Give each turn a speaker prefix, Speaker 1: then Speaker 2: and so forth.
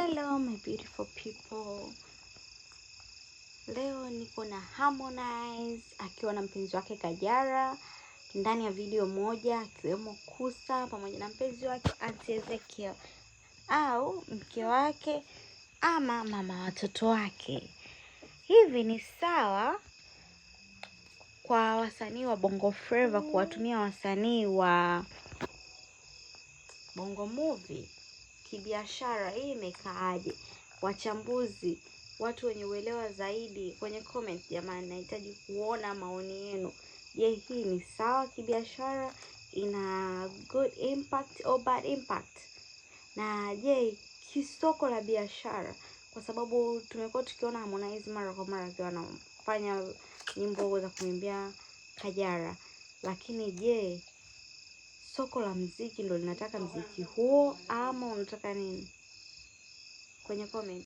Speaker 1: Hello my beautiful people. Leo niko na Harmonize akiwa na mpenzi wake Kajala ndani ya video moja, akiwemo Kusa pamoja na mpenzi wake Aunty Ezekiel au mke wake ama mama watoto wake. Hivi ni sawa kwa wasanii wa Bongo Flava kuwatumia wasanii wa Bongo Movie kibiashara? Hii imekaaje? Wachambuzi, watu wenye uelewa zaidi, kwenye comment jamani, nahitaji kuona maoni yenu. Je, hii ni sawa kibiashara? Ina good impact or bad impact? Na je, kisoko la biashara, kwa sababu tumekuwa tukiona Harmonize mara kwa mara akiwa anafanya nyimbo za kuimbia Kajala, lakini je, soko la muziki ndo linataka muziki huo ama unataka nini? Kwenye comment.